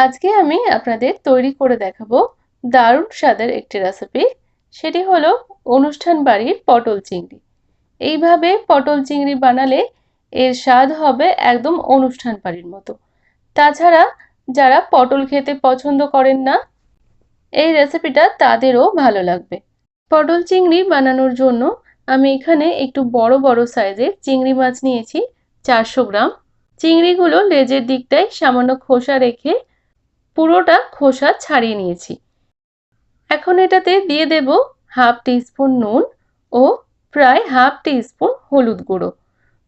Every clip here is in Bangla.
আজকে আমি আপনাদের তৈরি করে দেখাবো দারুণ স্বাদের একটি রেসিপি। সেটি হলো অনুষ্ঠান বাড়ির পটল চিংড়ি। এইভাবে পটল চিংড়ি বানালে এর স্বাদ হবে একদম অনুষ্ঠান বাড়ির মতো। তাছাড়া যারা পটল খেতে পছন্দ করেন না, এই রেসিপিটা তাদেরও ভালো লাগবে। পটল চিংড়ি বানানোর জন্য আমি এখানে একটু বড় বড় সাইজের চিংড়ি মাছ নিয়েছি 400 গ্রাম। চিংড়িগুলো লেজের দিকটায় সামান্য খোসা রেখে পুরোটা খোসা ছাড়িয়ে নিয়েছি। এখন এটাতে দিয়ে দেব হাফ টিস্পুন নুন ও প্রায় হাফ টিস্পুন হলুদ গুঁড়ো।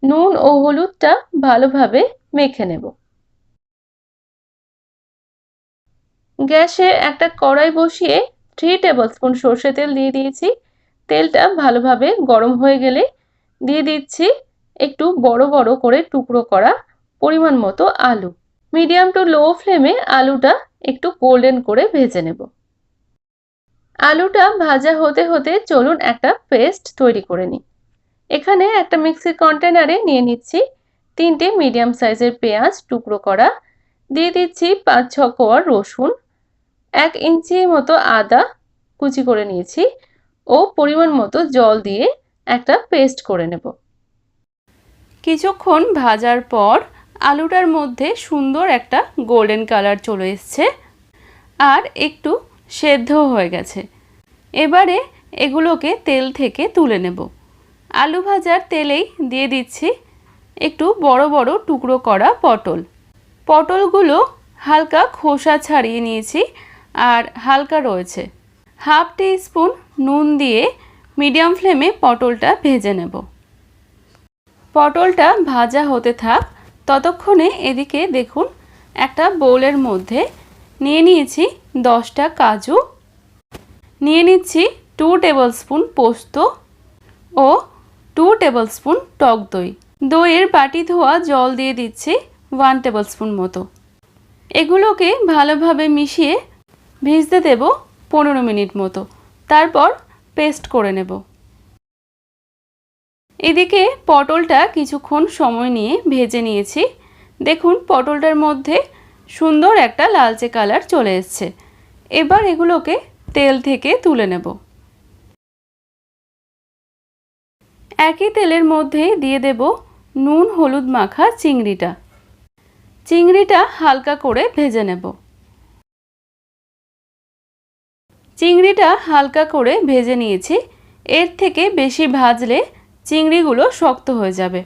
নুন ও হলুদটা ভালোভাবে মেখে নেব। গ্যাসে একটা কড়াই বসিয়ে 3 টেবিলস্পুন সরষে তেল দিয়ে দিয়েছি। তেলটা ভালোভাবে গরম হয়ে গেলে দিয়ে দিচ্ছি একটু বড় বড় করে টুকরো করা পরিমাণ মতো আলু। মিডিয়াম টু লো ফ্লেমে আলুটা একটু গোল্ডেন করে ভেজে নেব। আলুটা ভাজা হতে হতে চলুন একটা পেস্ট তৈরি করে নিই। এখানে একটা মিক্সির কন্টেনারে নিয়ে নিচ্ছি 3টে মিডিয়াম সাইজের পেঁয়াজ টুকরো করা, দিয়ে দিচ্ছি 5-6 কোয়া রসুন, 1 ইঞ্চি মতো আদা কুচি করে নিয়েছি ও পরিমাণ মতো জল দিয়ে একটা পেস্ট করে নেব। কিছুক্ষণ ভাজার পর আলুটার মধ্যে সুন্দর একটা গোল্ডেন কালার চলে এসছে আর একটু সেদ্ধ হয়ে গেছে। এবারে এগুলোকে তেল থেকে তুলে নেব। আলু ভাজার তেলেই দিয়ে দিচ্ছি একটু বড় বড় টুকরো করা পটল। পটলগুলো হালকা খোসা ছাড়িয়ে নিয়েছি আর হালকা রয়েছে। হাফ টিস্পুন নুন দিয়ে মিডিয়াম ফ্লেমে পটলটা ভেজে নেব। পটলটা ভাজা হতে থাক, ততক্ষণে এদিকে দেখুন একটা বোলের মধ্যে নিয়ে নিয়েছি 10টা কাজু, নিয়ে নিচ্ছি 2 টেবিলস্পুন পোস্ত ও 2 টেবিলস্পুন টক দই। দইয়ের বাটি ধোয়া জল দিয়ে দিচ্ছি 1 টেবিলস্পুন মতো। এগুলোকে ভালোভাবে মিশিয়ে ভিজতে দেব 15 মিনিট মতো, তারপর পেস্ট করে নেব। এদিকে পটলটা কিছুক্ষণ সময় নিয়ে ভেজে নিয়েছি। দেখুন পটলটার মধ্যে সুন্দর একটা লালচে কালার চলে এসছে। এবার এগুলোকে তেল থেকে তুলে নেব। একই তেলের মধ্যে দিয়ে দেব নুন হলুদ মাখা চিংড়িটা। চিংড়িটা হালকা করে ভেজে নেব। চিংড়িটা হালকা করে ভেজে নিয়েছি। এর থেকে বেশি ভাজলে চিংড়িগুলো শক্ত হয়ে যাবে।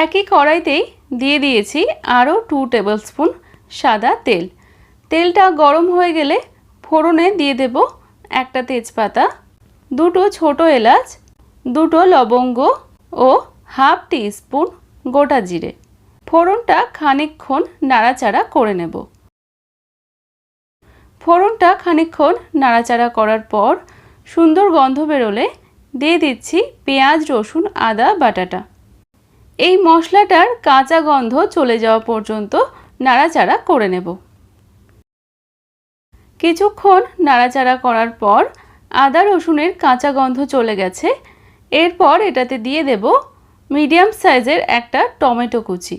একই কড়াইতেই দিয়ে দিয়েছি আরও 2 টেবিলস্পুন সাদা তেল। তেলটা গরম হয়ে গেলে ফোড়নে দিয়ে দেব একটা তেজপাতা, 2টো ছোট এলাচ, 2টো লবঙ্গ ও হাফ টিস্পুন গোটা জিরে। ফোড়নটা খানিকক্ষণ নাড়াচাড়া করে নেব। ফোড়নটা খানিকক্ষণ নাড়াচাড়া করার পর সুন্দর গন্ধ বেরোলে দিয়ে দিচ্ছি পেঁয়াজ রসুন আদা বাটাটা। এই মশলাটার কাঁচা গন্ধ চলে যাওয়া পর্যন্ত নাড়াচাড়া করে নেব। কিছুক্ষণ নাড়াচাড়া করার পর আদা রসুনের কাঁচা গন্ধ চলে গেছে। এরপর এটাতে দিয়ে দেব মিডিয়াম সাইজের একটা টমেটো কুচি।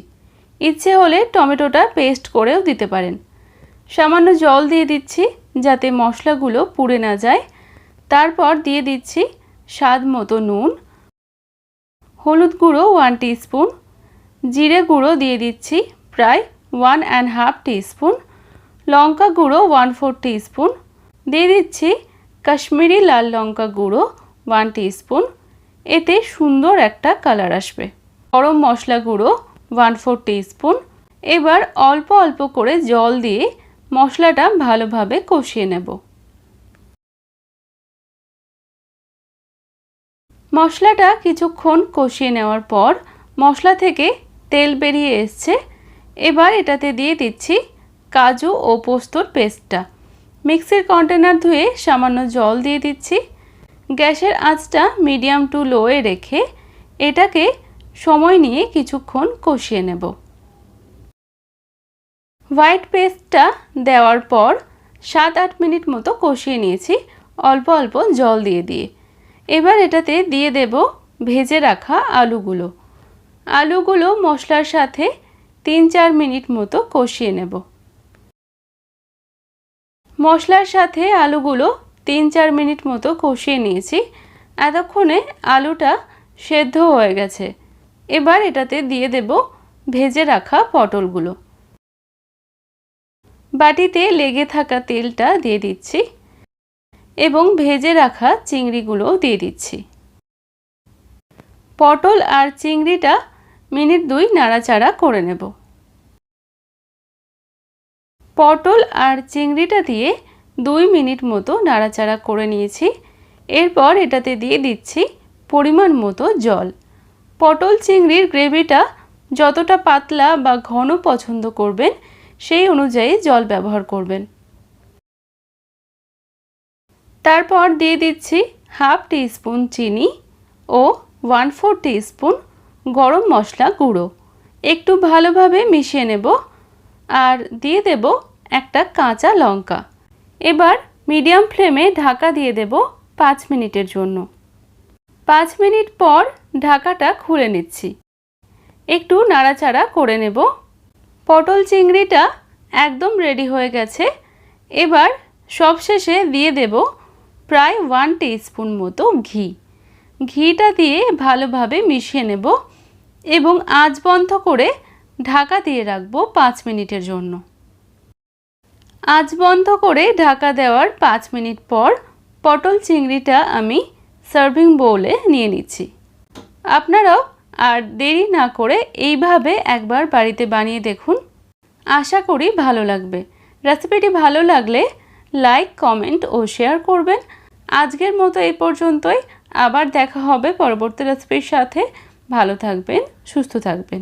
ইচ্ছে হলে টমেটোটা পেস্ট করেও দিতে পারেন। সামান্য জল দিয়ে দিচ্ছি যাতে মশলাগুলো পুড়ে না যায়। তারপর দিয়ে দিচ্ছি স্বাদ মতো নুন, হলুদ গুঁড়ো 1 টিস্পুন, জিরে গুঁড়ো দিয়ে দিচ্ছি প্রায় 1.5 টিস্পুন, লঙ্কা গুঁড়ো 1/4 টিস্পুন, দিয়ে দিচ্ছি কাশ্মীরি লাল লঙ্কা গুঁড়ো 1 টিস্পুন। এতে সুন্দর একটা কালার আসবে। গরম মশলা গুঁড়ো 1/4 টিস্পুন। এবার অল্প অল্প করে জল দিয়ে মশলাটা ভালোভাবে কষিয়ে নেব। মশলাটা কিছুক্ষণ কষিয়ে নেওয়ার পর মশলা থেকে তেল বেরিয়ে এসছে। এবার এটাতে দিয়ে দিচ্ছি কাজু ও পোস্তর পেস্টটা। মিক্সির কন্টেনার ধুয়ে সামান্য জল দিয়ে দিচ্ছি। গ্যাসের আঁচটা মিডিয়াম টু লোয়ে রেখে এটাকে সময় নিয়ে কিছুক্ষণ কষিয়ে নেব। হোয়াইট পেস্টটা দেওয়ার পর 7-8 মিনিট মতো কষিয়ে নিয়েছি অল্প অল্প জল দিয়ে দিয়ে। এবার এটাতে দিয়ে দেব ভেজে রাখা আলুগুলো। আলুগুলো মশলার সাথে 3-4 মিনিট মতো কষিয়ে নেব। মশলার সাথে আলুগুলো 3-4 মিনিট মতো কষিয়ে নিয়েছি। এতক্ষণে আলুটা সেদ্ধ হয়ে গেছে। এবার এটাতে দিয়ে দেব ভেজে রাখা পটলগুলো। বাটিতে লেগে থাকা তেলটা দিয়ে দিচ্ছি এবং ভেজে রাখা চিংড়িগুলো দিয়ে দিচ্ছি। পটল আর চিংড়িটা মিনিট 2 নাড়াচাড়া করে নেব। পটল আর চিংড়িটা দিয়ে 2 মিনিট মতো নাড়াচাড়া করে নিয়েছি। এরপর এটাতে দিয়ে দিচ্ছি পরিমাণ মতো জল। পটল চিংড়ির গ্রেভিটা যতটা পাতলা বা ঘন পছন্দ করবেন সেই অনুযায়ী জল ব্যবহার করবেন। তারপর দিয়ে দিচ্ছি হাফ টিস্পুন চিনি ও 1/4 টিস্পুন গরম মশলা গুঁড়ো। একটু ভালোভাবে মিশিয়ে নেব আর দিয়ে দেব একটা কাঁচা লঙ্কা। এবার মিডিয়াম ফ্লেমে ঢাকা দিয়ে দেব 5 মিনিটের জন্য। 5 মিনিট পর ঢাকাটা খুলে নিচ্ছি। একটু নাড়াচাড়া করে নেব। পটল চিংড়িটা একদম রেডি হয়ে গেছে। এবার সবশেষে দিয়ে দেব প্রায় 1 টিস্পুন মতো ঘি। ঘিটা দিয়ে ভালোভাবে মিশিয়ে নেব এবং আঁচ বন্ধ করে ঢাকা দিয়ে রাখব 5 মিনিটের জন্য। আঁচ বন্ধ করে ঢাকা দেওয়ার 5 মিনিট পর পটল চিংড়িটা আমি সার্ভিং বোলে নিয়ে নিচ্ছি। আপনারাও আর দেরি না করে এইভাবে একবার বাড়িতে বানিয়ে দেখুন। আশা করি ভালো লাগবে। রেসিপিটি ভালো লাগলে লাইক, কমেন্ট ও শেয়ার করবেন। আজকের মতো এই পর্যন্তই। আবার দেখা হবে পরবর্তী রেসিপির সাথে। ভালো থাকবেন, সুস্থ থাকবেন।